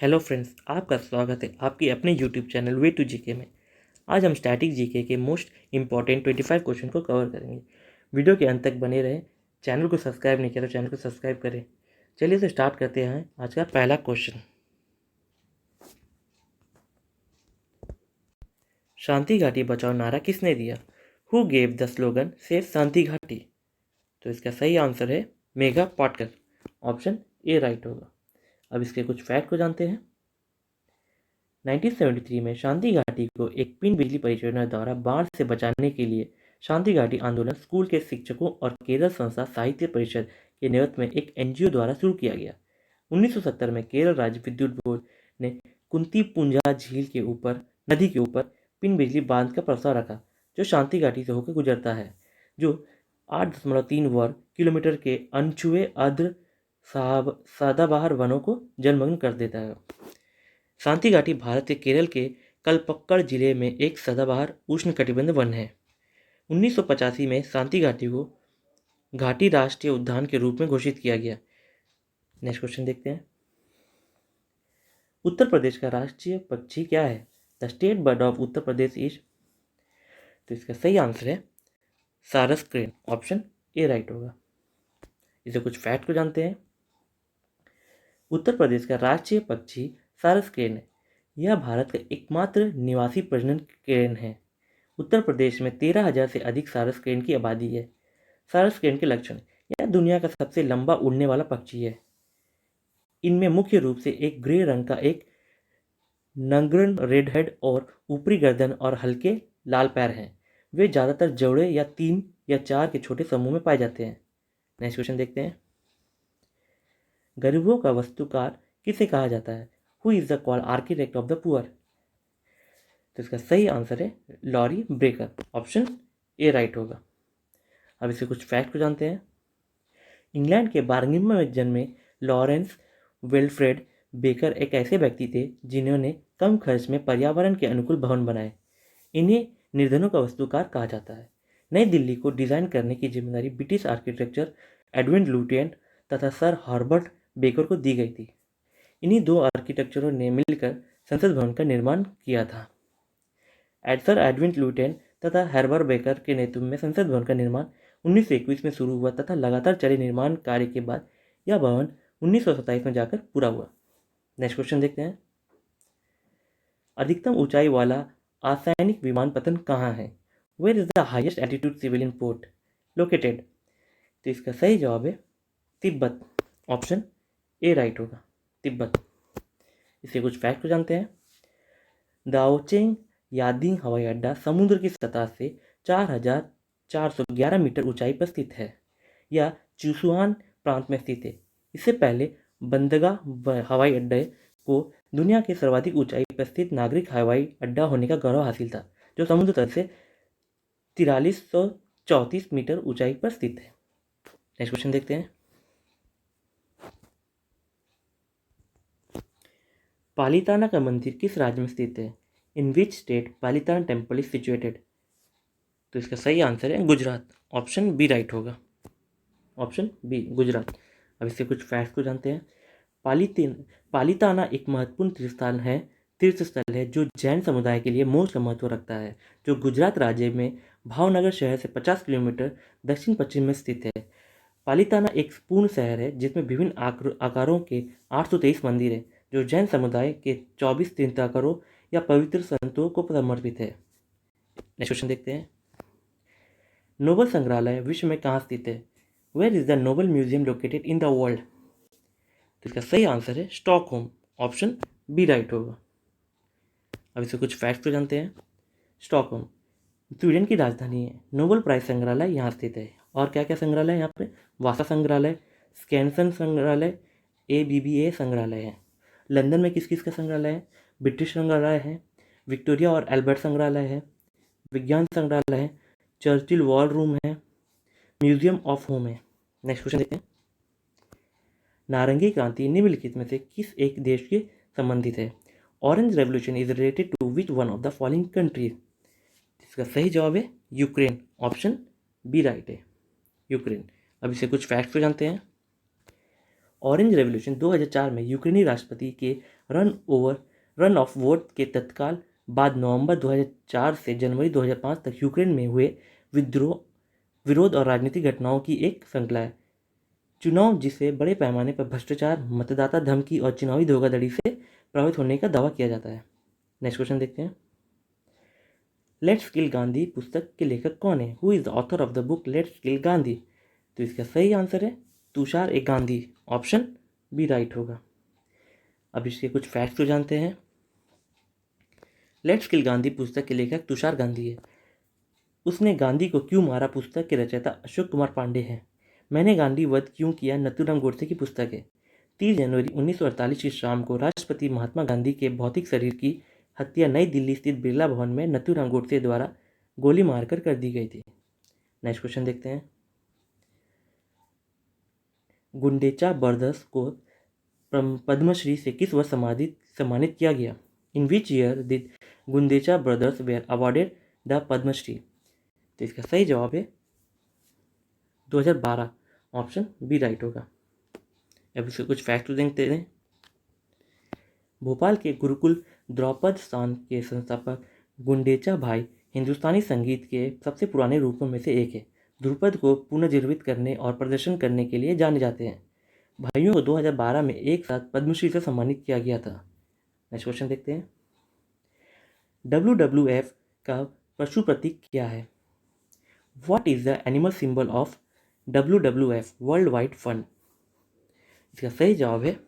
Hello friends, आपका स्वागत है आपके अपने YouTube channel way to G K में। आज हम स्टैटिक जीके के मोस्ट इंपॉर्टेंट 25 क्वेश्चन को कवर करेंगे। वीडियो के अंत तक बने रहें। चैनल को सब्सक्राइब नहीं किया तो चैनल को सब्सक्राइब करें। चलिए तो स्टार्ट करते हैं आज का पहला क्वेश्चन। शांति घाटी बचाओ नारा किसने दिया? Who gave the slogan save शांति घाटी? तो इसका सही आंसर है Medha Patkar. Option A right होगा। अब इसके कुछ फैक्ट को जानते हैं। 1973 में शांति घाटी को एक पिन बिजली परियोजना द्वारा बाढ़ से बचाने के लिए शांति घाटी आंदोलन स्कूल के शिक्षकों और केरल संस्था साहित्य परिषद के नेतृत्व में एक एनजीओ द्वारा शुरू किया गया। 1970 में केरल राज्य विद्युत बोर्ड ने कुंतीपुंजा झील के ऊपर नदी के ऊपर पिन बिजली बांध का प्रस्ताव रखा, जो शांति घाटी से होकर गुजरता है, जो 8.3 वर्ग किलोमीटर के अनछुए अर्ध सदाबहार वनों को जलमग्न कर देता है। शांति घाटी भारत के केरल के कलपक्कड़ जिले में एक सदाबहार उष्णकटिबंधीय वन है। 1985 में शांति घाटी को घाटी राष्ट्रीय उद्यान के रूप में घोषित किया गया। नेक्स्ट क्वेश्चन देखते हैं। उत्तर प्रदेश का राष्ट्रीय पक्षी क्या है? The state bird of Uttar Pradesh is. तो इसका सही आंसर है सारस क्रेन। ऑप्शन ए राइट होगा। इसे कुछ फैक्ट को जानते हैं। उत्तर प्रदेश का राष्ट्रीय पक्षी सारस क्रेन है। यह भारत का एकमात्र निवासी प्रजनन क्रेन है। उत्तर प्रदेश में 13,000 से अधिक सारस क्रेन की आबादी है। सारस क्रेन के लक्षण: यह दुनिया का सबसे लंबा उड़ने वाला पक्षी है। इनमें मुख्य रूप से एक ग्रे रंग का एक नग्न रेड हेड और ऊपरी गर्दन और हल्के लाल पैर हैं। वे ज़्यादातर जोड़े या 3 या 4 के छोटे समूह में पाए जाते हैं। नेक्स्ट क्वेश्चन देखते हैं। गरीबों का वास्तुकार किसे कहा जाता है? Who is the called architect of the poor? तो इसका सही आंसर है Laurie Baker. Option A right होगा। अब इसके कुछ फैक्ट को जानते हैं। इंग्लैंड के बार्मिंघम में जन्मे लॉरेंस विल्फ्रेड बेकर एक ऐसे व्यक्ति थे जिन्होंने कम खर्च में पर्यावरण के अनुकूल भवन बनाए। इन्हें निर्धनों का वास्तुकार कहा जाता है। नई दिल्ली को डिजाइन करने की जिम्मेदारी ब्रिटिश आर्किटेक्चर एडविन लुटियंट तथा सर हॉर्बर्ट बेकर को दी गई थी। इन्हीं दो आर्किटेक्चरों ने मिलकर संसद भवन का निर्माण किया था। सर एडविन लुटियंट तथा हर्बर्ट बेकर के नेतृत्व में संसद भवन का निर्माण 1921 में शुरू हुआ तथा लगातार चले निर्माण कार्य के बाद यह भवन 1927 में जाकर पूरा हुआ। नेक्स्ट क्वेश्चन देखते हैं। अधिकतम ऊंचाई वाला आसैनिक विमानपत्तन कहाँ है? Where is the highest altitude civilian port located? तो इसका सही जवाब है तिब्बत। ऑप्शन ए राइट होगा, तिब्बत। इसके कुछ फैक्ट को जानते हैं। दाओचेंग यादिंग हवाई अड्डा समुद्र की सतह से 4,411 मीटर ऊंचाई पर स्थित है। यह चुसुआन प्रांत में स्थित है। इससे पहले बंदरगाह हवाई अड्डे को दुनिया के सर्वाधिक ऊंचाई पर स्थित नागरिक हवाई अड्डा होने का गौरव हासिल था, जो समुद्र तल से 4334 मीटर ऊंचाई पर स्थित है। नेक्स्ट क्वेश्चन देखते हैं। पालिताना का मंदिर किस राज्य में स्थित है? In which state Palitana temple is situated? तो इसका सही आंसर है गुजरात। ऑप्शन बी राइट होगा। Option B Gujarat. अब इससे कुछ फैक्ट्स को जानते हैं। पालिताना एक महत्वपूर्ण तीर्थस्थल है जो जैन समुदाय के लिए मोक्ष का महत्व रखता है, जो गुजरात राज्य में भावनगर शहर से 50 किलोमीटर दक्षिण पश्चिम में स्थित है। पालिताना एक पूर्ण शहर है जिसमें विभिन्न आकारों के 823 मंदिर हैं, जो जैन समुदाय के 24 तीर्थंकरों या पवित्र संतों को समर्पित है। नेक्स्ट क्वेश्चन देखते हैं। नोबल संग्रहालय विश्व में कहाँ स्थित है? Where is the Nobel museum located in the world? तो इसका सही आंसर है स्टॉकहोम। ऑप्शन बी राइट होगा। अब इससे कुछ फैक्ट्स तो जानते हैं। स्टॉकहोम स्वीडन की राजधानी है। नोबल प्राइज संग्रहालय यहाँ स्थित है। और क्या क्या संग्रहालय यहाँ पे? वासा संग्रहालय, स्कैनसन संग्रहालय, ABBA संग्रहालय है। लंदन में किस किस का संग्रहालय है? ब्रिटिश संग्रहालय है, विक्टोरिया और एल्बर्ट संग्रहालय है, विज्ञान संग्रहालय है, चर्चिल वॉर रूम है, म्यूजियम ऑफ होम है। नेक्स्ट क्वेश्चन देखते हैं। नारंगी क्रांति निम्नलिखित में से किस एक देश के संबंधित है? Orange revolution is related to which one of the following countries? इसका सही जवाब है यूक्रेन। ऑप्शन बी राइट है, यूक्रेन। अब इसे कुछ फैक्ट्स को जानते हैं। ऑरेंज रेवोल्यूशन 2004 में यूक्रेनी राष्ट्रपति के रन ऑफ वोट के तत्काल बाद नवंबर 2004 से जनवरी 2005 तक यूक्रेन में हुए विरोध और राजनीतिक घटनाओं की एक श्रृंखला है। चुनाव जिसे बड़े पैमाने पर भ्रष्टाचार, मतदाता धमकी और चुनावी धोखाधड़ी से प्रभावित होने का दावा किया जाता है। नेक्स्ट क्वेश्चन देखते हैं। लेट्स किल गांधी पुस्तक के लेखक कौन है? Who is the author of the book let's किल गांधी? तो इसका सही आंसर है तुषार ए गांधी। ऑप्शन बी राइट होगा। अब इसके कुछ फैक्ट्स तो जानते हैं। लेट्स किल गांधी पुस्तक के लेखक तुषार गांधी है। उसने गांधी को क्यों मारा पुस्तक के रचयिता अशोक कुमार पांडे हैं। मैंने गांधी वध क्यों किया नथुराम गोडसे की पुस्तक है। 30 जनवरी 1948 की शाम को राष्ट्रपति महात्मा गांधी के भौतिक शरीर की हत्या नई दिल्ली स्थित बिरला भवन में नथुराम गोडसे द्वारा गोली मारकर कर दी गई थी। नेक्स्ट क्वेश्चन देखते हैं। गुंडेचा ब्रदर्स को पद्मश्री से किस वर्ष सम्मानित किया गया? In which year did Gundecha brothers were awarded the Padmashri? तो इसका सही जवाब है 2012। ऑप्शन बी राइट होगा। अब इसके कुछ फैक्ट देखते हैं। भोपाल के गुरुकुल द्रौपद स्थान के संस्थापक गुंडेचा भाई हिंदुस्तानी संगीत के सबसे पुराने रूपों में से एक है। ध्रुपद को पुनर्जीवित करने और प्रदर्शन करने के लिए जाने जाते हैं। भाइयों को 2012 में एक साथ पद्मश्री से सम्मानित किया गया था। नेक्स्ट क्वेश्चन देखते हैं। WWF का पशु प्रतीक क्या है? What is the animal symbol of WWF world wide fund? इसका सही जवाब है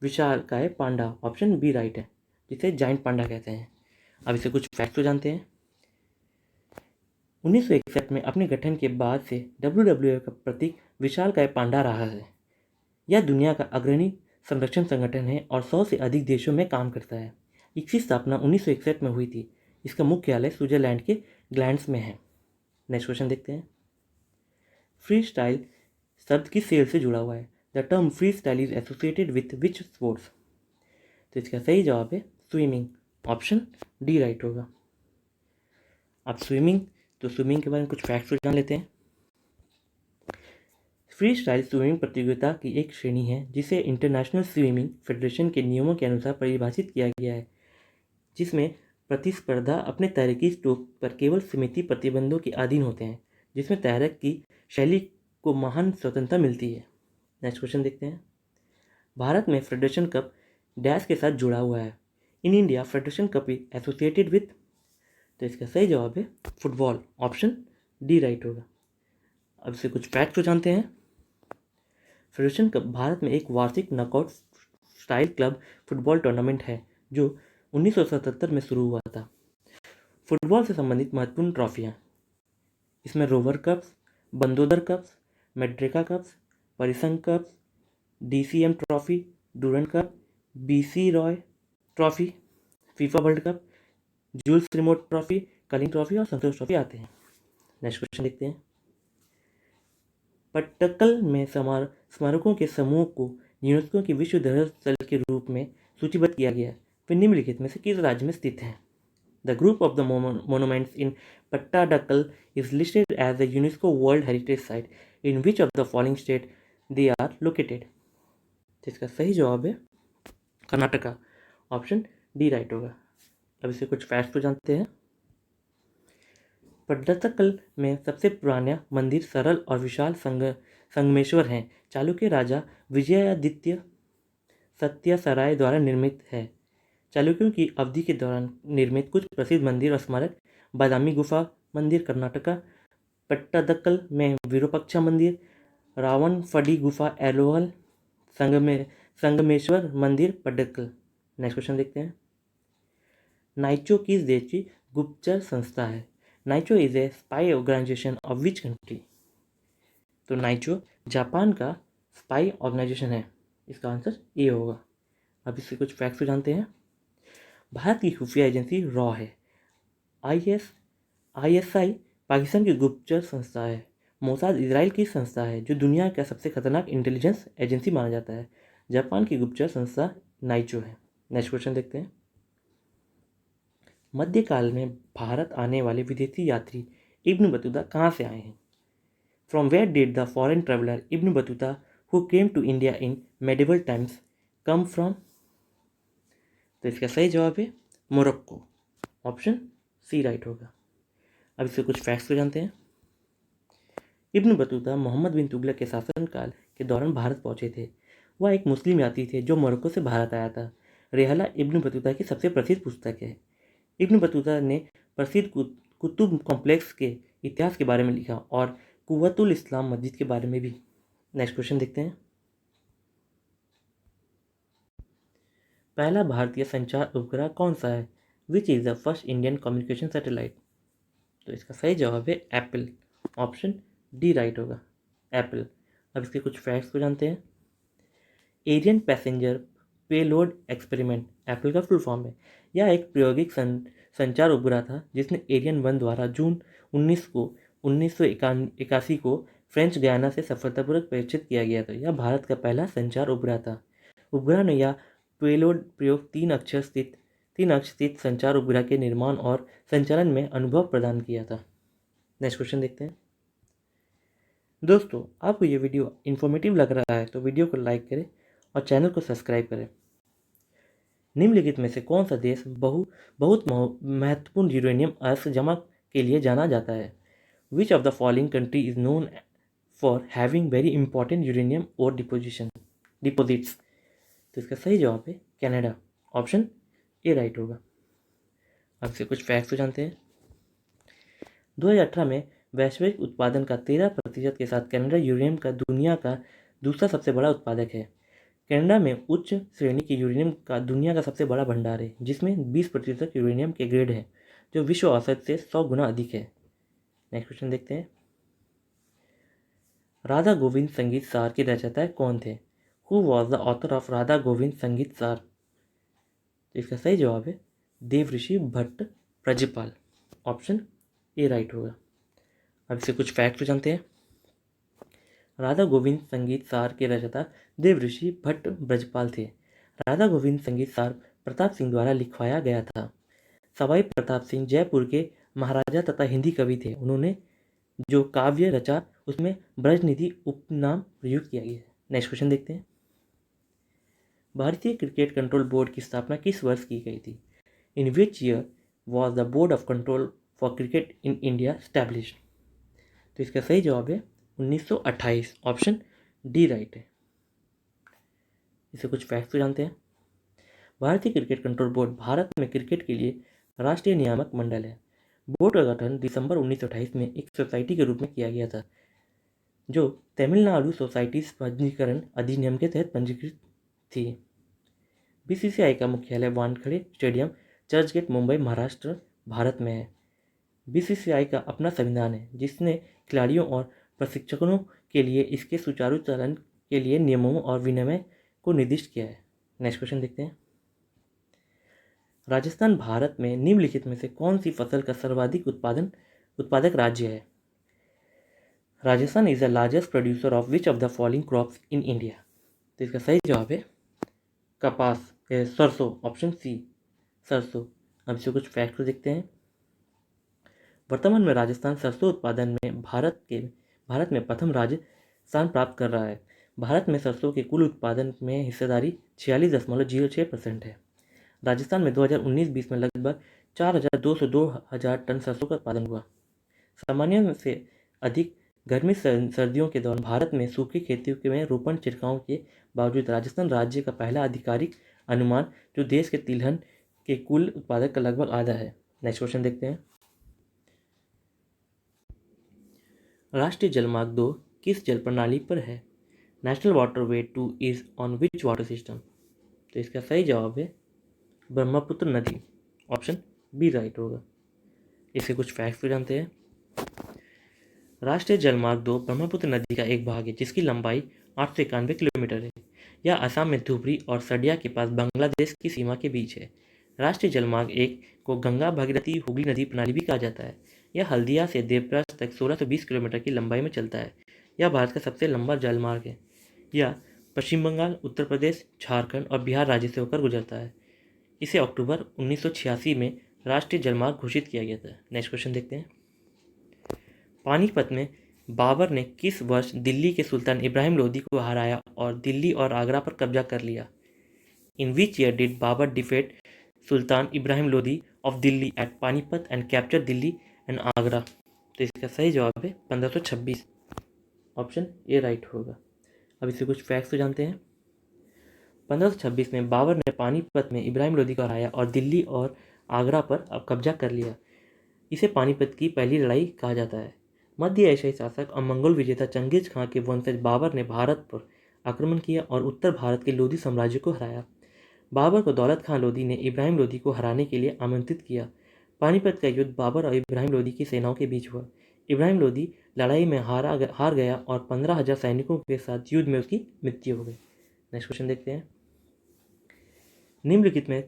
विशालकाय पांडा। ऑप्शन बी राइट है, जिसे जाइंट पांडा कहते हैं। अब इसे कुछ फैक्ट तो जानते हैं। 1961 में अपने गठन के बाद से WWF का प्रतीक विशालकाय पांडा रहा है। यह दुनिया का अग्रणी संरक्षण संगठन है और 100 से अधिक देशों में काम करता है। इसकी स्थापना 1961 में हुई थी। इसका मुख्यालय स्विट्जरलैंड के ग्लैंड्स में है। नेक्स्ट क्वेश्चन देखते हैं। फ्री स्टाइल शब्द किस खेल से जुड़ा हुआ है? The term free style is associated with which sports? तो इसका सही जवाब है स्विमिंग। ऑप्शन डी राइट होगा। अब स्विमिंग के बारे में कुछ फैक्ट्स जान लेते हैं। फ्री स्टाइल स्विमिंग प्रतियोगिता की एक श्रेणी है जिसे इंटरनेशनल स्विमिंग फेडरेशन के नियमों के अनुसार परिभाषित किया गया है, जिसमें प्रतिस्पर्धा अपने तैराकी स्ट्रोक पर केवल सीमित प्रतिबंधों के अधीन होते हैं, जिसमें तैरक की शैली को महान स्वतंत्रता मिलती है। नेक्स्ट क्वेश्चन देखते हैं। भारत में फेडरेशन कप डैश के साथ जुड़ा हुआ है। In India federation cup is associated with? तो इसका सही जवाब है फुटबॉल। ऑप्शन डी राइट होगा। अब से कुछ फैक्ट तो जानते हैं। फेडरेशन कप भारत में एक वार्षिक knockout style club football tournament है जो 1977 में शुरू हुआ था। फुटबॉल से संबंधित महत्वपूर्ण ट्रॉफियाँ इसमें रोवर कप्स, बंदोदर कप्स, मेड्रिका कप्स, परिसंघ cups, DCM trophy, Durand cup, BC Roy trophy, FIFA world cup, Jules Rimet trophy, Kalinga trophy और संतोष ट्रॉफी आते हैं। नेक्स्ट क्वेश्चन देखते हैं। पट्टक्कल में स्मारकों के समूह को यूनेस्को की विश्व धरोहर स्थल के रूप में सूचीबद्ध किया गया है। वे निम्नलिखित में से किस राज्य में स्थित हैं? The group of the monuments in Pattadakal is listed as the UNESCO world heritage site in which of the following state they are located? इसका सही जवाब है कर्नाटका। ऑप्शन डी राइट होगा। अब इसे कुछ फैक्ट्स तो जानते हैं। पट्टदकल में सबसे पुराना मंदिर सरल और विशाल संगमेश्वर हैं। चालुक्य राजा विजयादित्य सत्यासराय द्वारा निर्मित है। चालुक्यों की अवधि के दौरान निर्मित कुछ प्रसिद्ध मंदिर और स्मारक बादामी गुफा मंदिर कर्नाटका, पट्टदकल में विरूपाक्षा मंदिर, रावणफडी गुफा एलोहल, संगमेश्वर मंदिर पट्टदकल। नेक्स्ट क्वेश्चन देखते हैं। नाइचो किस देश की गुप्तचर संस्था है? Naicho is a spy organisation of which country? तो नाइचो जापान का स्पाई ऑर्गेनाइजेशन है। इसका आंसर ए होगा। अब इससे कुछ फैक्ट्स जानते हैं। भारत की खुफिया एजेंसी रॉ है। ISI पाकिस्तान की गुप्तचर संस्था है। मोसाद इजराइल की संस्था है जो दुनिया का सबसे खतरनाक इंटेलिजेंस एजेंसी माना जाता है। जापान की गुप्तचर संस्था नाइचो है। नेक्स्ट क्वेश्चन देखते हैं। मध्यकाल में भारत आने वाले विदेशी यात्री इब्न बतूता कहाँ से आए हैं? From where did the foreign traveller Ibn Battuta who came to India in medieval times come from? तो इसका सही जवाब है मोरक्को। ऑप्शन सी राइट होगा। अब इससे कुछ फैक्ट्स को जानते हैं। इब्न बतूता मोहम्मद बिन तुगलक के शासनकाल के दौरान भारत पहुंचे थे। वह एक मुस्लिम यात्री थे जो मोरक्को से भारत आया था। रेहला इब्न बतूता की सबसे प्रसिद्ध पुस्तक है। इब्न बतूता ने प्रसिद्ध कुतुब कॉम्प्लेक्स के इतिहास के बारे में लिखा और कुव्वतुल इस्लाम मस्जिद के बारे में भी। नेक्स्ट क्वेश्चन देखते हैं। पहला भारतीय संचार उपग्रह कौन सा है? Which is the first Indian communication satellite? तो इसका सही जवाब है एप्पल। ऑप्शन डी राइट होगा, एप्पल। अब इसके कुछ फैक्ट्स को जानते हैं। Ariane passenger payload experiment APPLE का फुल फॉर्म है। यह एक प्रायोगिक संचार उपग्रह था जिसने एरियन 1 द्वारा जून 1981 को फ्रेंच गयाना से सफलतापूर्वक परीक्षित किया गया था। यह भारत का पहला संचार उपग्रह था। उपग्रह ने यह पेलोड प्रयोग 3 अक्ष स्थित संचार उपग्रह के निर्माण और संचालन में अनुभव प्रदान किया था। नेक्स्ट क्वेश्चन देखते हैं। दोस्तों, आपको ये वीडियो इन्फॉर्मेटिव लग रहा है तो वीडियो को लाइक करें और चैनल को सब्सक्राइब करें। निम्नलिखित में से कौन सा देश बहुत महत्वपूर्ण यूरेनियम अयस्क जमा के लिए जाना जाता है? Which of the following country is known for having very important uranium और डिपोजिट्स? तो इसका सही जवाब है कनाडा। ऑप्शन ए राइट होगा। अब से कुछ फैक्ट्स जानते हैं। 2018 में वैश्विक उत्पादन का 13% के साथ कनाडा यूरेनियम का दुनिया का दूसरा सबसे बड़ा उत्पादक है। कनाडा में उच्च श्रेणी के यूरेनियम का दुनिया का सबसे बड़ा भंडार है जिसमें 20% यूरेनियम के ग्रेड हैं जो विश्व औसत से 100 गुना अधिक है। नेक्स्ट क्वेश्चन देखते हैं। राधा गोविंद संगीत सार के रचयिता कौन थे? Who was the author of Radha Govind संगीत सार? तो इसका सही जवाब है Devrishi Bhatt Brajpal. Option A right होगा। अब इससे कुछ फैक्ट जानते हैं। राधा गोविंद संगीत सार के रचयिता देवऋषि भट्ट ब्रजपाल थे। राधा गोविंद संगीत सार प्रताप सिंह द्वारा लिखवाया गया था। सवाई प्रताप सिंह जयपुर के महाराजा तथा हिंदी कवि थे। उन्होंने जो काव्य रचा उसमें ब्रजनिधि उपनाम प्रयुक्त किया गया है। नेक्स्ट क्वेश्चन देखते हैं। भारतीय क्रिकेट कंट्रोल बोर्ड की स्थापना किस वर्ष की गई थी? In which year was the board of control for cricket in India established? तो इसका सही जवाब है 1928। ऑप्शन डी राइट है। इसे कुछ फैक्ट्स जानते हैं। भारतीय क्रिकेट कंट्रोल बोर्ड भारत में क्रिकेट के लिए राष्ट्रीय नियामक मंडल है। बोर्ड का गठन दिसंबर 1928 में एक सोसाइटी के रूप में किया गया था जो तमिलनाडु सोसाइटीज पंजीकरण अधिनियम के तहत पंजीकृत थी। बीसीसीआई का मुख्यालय वानखेड़े स्टेडियम, चर्चगेट, मुंबई, महाराष्ट्र, भारत में है। बीसीसीआई का अपना संविधान है जिसने खिलाड़ियों और प्रशिक्षकों के लिए इसके सुचारू चलन के लिए नियमों और विनियमों को निर्दिष्ट किया है। नेक्स्ट क्वेश्चन देखते हैं। राजस्थान भारत में निम्नलिखित में से कौन सी फसल का सर्वाधिक उत्पादक राज्य है? Rajasthan is the largest producer of which of the following crops in India? तो इसका सही जवाब है कपास, सरसों। ऑप्शन सी सरसों। अब इसे कुछ फैक्ट देखते हैं। वर्तमान में राजस्थान सरसों उत्पादन में भारत में प्रथम राज्य स्थान प्राप्त कर रहा है। भारत में सरसों के कुल उत्पादन में हिस्सेदारी 46.06% है। राजस्थान में 2019-20 में लगभग 4,202 टन सरसों का उत्पादन हुआ। सामान्य से अधिक गर्मी सर्दियों के दौरान भारत में सूखी खेती में रोपण छिड़काव के बावजूद राजस्थान राज्य का पहला आधिकारिक अनुमान जो देश के तिलहन के कुल उत्पादक का लगभग आधा है। नेक्स्ट क्वेश्चन देखते हैं। राष्ट्रीय जलमार्ग 2 किस जल प्रणाली पर है? National waterway 2 is on which water system? तो इसका सही जवाब है ब्रह्मपुत्र नदी। ऑप्शन बी राइट होगा। इसके कुछ फैक्ट्स जानते हैं। राष्ट्रीय जलमार्ग 2 ब्रह्मपुत्र नदी का एक भाग है जिसकी लंबाई 891 किलोमीटर है। यह असम में धुबरी और सडिया के पास बांग्लादेश की सीमा के बीच है। राष्ट्रीय जलमार्ग 1 को गंगा भागीरथी हुगली नदी प्रणाली भी कहा जाता है। यह हल्दिया से देवप्रयाग तक 1620 किलोमीटर की लंबाई में चलता है। यह भारत का सबसे लंबा जलमार्ग है। यह पश्चिम बंगाल, उत्तर प्रदेश, झारखंड और बिहार राज्य से होकर गुजरता है। इसे अक्टूबर 1986 में राष्ट्रीय जलमार्ग घोषित किया गया था। नेक्स्ट क्वेश्चन देखते हैं। पानीपत में बाबर ने किस वर्ष दिल्ली के सुल्तान इब्राहिम लोदी को हराया और दिल्ली और आगरा पर कब्जा कर लिया? In which year did Babur defeat Sultan Ibrahim Lodi of Delhi at Panipat and capture Delhi and Agra? तो इसका सही जवाब है 1526। ऑप्शन ए राइट होगा। अब इससे कुछ फैक्ट्स तो जानते हैं। 1526 में बाबर ने पानीपत में इब्राहिम लोदी को हराया और दिल्ली और आगरा पर कब्जा कर लिया। इसे पानीपत की पहली लड़ाई कहा जाता है। मध्य एशियाई शासक और मंगोल विजेता चंगेज खां के वंशज बाबर ने भारत पर आक्रमण किया और उत्तर भारत के लोदी साम्राज्य को हराया। बाबर को दौलत खां लोदी ने इब्राहिम लोदी को हराने के लिए आमंत्रित किया। पानीपत का युद्ध बाबर और इब्राहिम लोदी की सेनाओं के बीच हुआ। इब्राहिम लोदी लड़ाई में हार गया और 15,000 सैनिकों के साथ युद्ध में उसकी मृत्यु हो गई। नेक्स्ट क्वेश्चन देखते हैं। निम्नलिखित में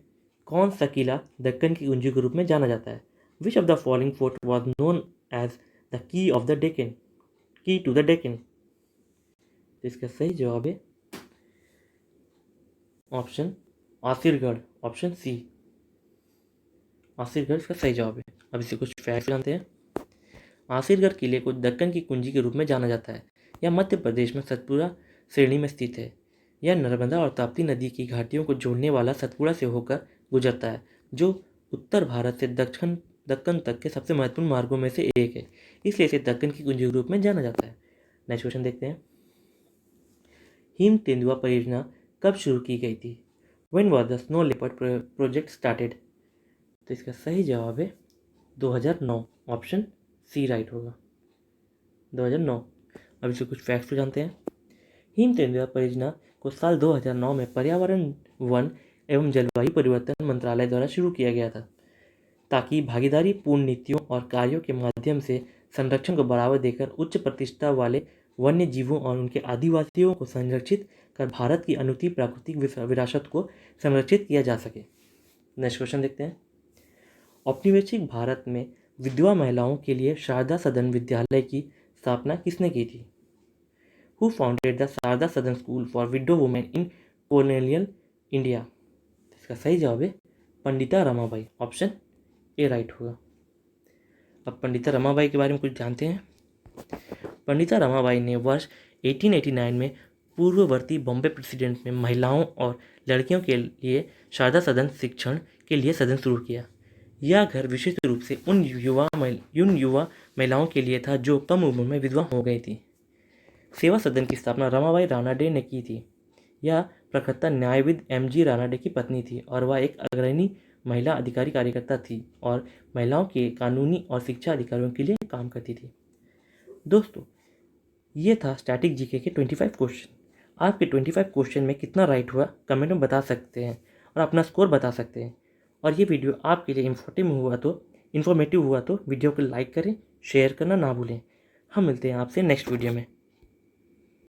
कौन सा किला दक्कन की कुंजी के रूप में जाना जाता है? Which of the following fort was known as the key of the Deccan, key to the Deccan? इसका सही जवाब है ऑप्शन आसिरगढ़, ऑप्शन सी। आसिरगढ़ इसका सही जवाब है। अब इसे कुछ फैक्ट जानते हैं। आसिरगढ़ किले को दक्कन की कुंजी के रूप में जाना जाता है। यह मध्य प्रदेश में सतपुड़ा श्रेणी में स्थित है। यह नर्मदा और ताप्ती नदी की घाटियों को जोड़ने वाला सतपुड़ा से होकर गुजरता है, जो उत्तर भारत से दक्कन तक के सबसे महत्वपूर्ण मार्गों में से एक है। इसलिए इसे दक्कन की कुंजी के रूप में जाना जाता है। नेक्स्ट क्वेश्चन देखते हैं। हिम तेंदुआ परियोजना कब शुरू की गई थी? When was the snow leopard project started? तो इसका सही जवाब है 2009, ऑप्शन सी राइट होगा। 2009। अब इसे कुछ फैक्ट्स जानते हैं। हिम तेंदुआ परियोजना को साल 2009 में पर्यावरण, वन एवं जलवायु परिवर्तन मंत्रालय द्वारा शुरू किया गया था, ताकि भागीदारी पूर्ण नीतियों और कार्यों के माध्यम से संरक्षण को बढ़ावा देकर उच्च प्रतिष्ठा वाले वन्य जीवों और उनके आदिवासियों को संरक्षित कर भारत की अनूठी प्राकृतिक विरासत को संरक्षित किया जा सके। नेक्स्ट क्वेश्चन देखते हैं। औपनिवेशिक भारत में विधवा महिलाओं के लिए शारदा सदन विद्यालय की स्थापना किसने की थी? Who founded the शारदा सदन school for window women in colonial India? इसका सही जवाब है Pandita Ramabai, option A right होगा। अब पंडिता रमाबाई के बारे में कुछ जानते हैं। पंडिता रमाबाई ने वर्ष 1889 में पूर्ववर्ती बॉम्बे प्रेसिडेंट में महिलाओं और लड़कियों के लिए शारदा सदन शिक्षण के लिए सदन शुरू किया। यह घर विशेष रूप से उन युवा महिलाओं के लिए था जो कम उम्र में विधवा हो गई थी। सेवा सदन की स्थापना रमाबाई रानाडे ने की थी। यह प्रखरता न्यायविद MG रानाडे की पत्नी थी और वह एक अग्रणी महिला अधिकारी कार्यकर्ता थी और महिलाओं के कानूनी और शिक्षा अधिकारों के लिए काम करती थी। दोस्तों, ये था स्टैटिक जीके के 25 क्वेश्चन। आपके 25 क्वेश्चन में कितना राइट हुआ कमेंट में बता सकते हैं और अपना स्कोर बता सकते हैं। और ये वीडियो आपके लिए इन्फॉर्मेटिव हुआ तो वीडियो को लाइक करें, शेयर करना ना भूलें। हम मिलते हैं आपसे नेक्स्ट वीडियो में।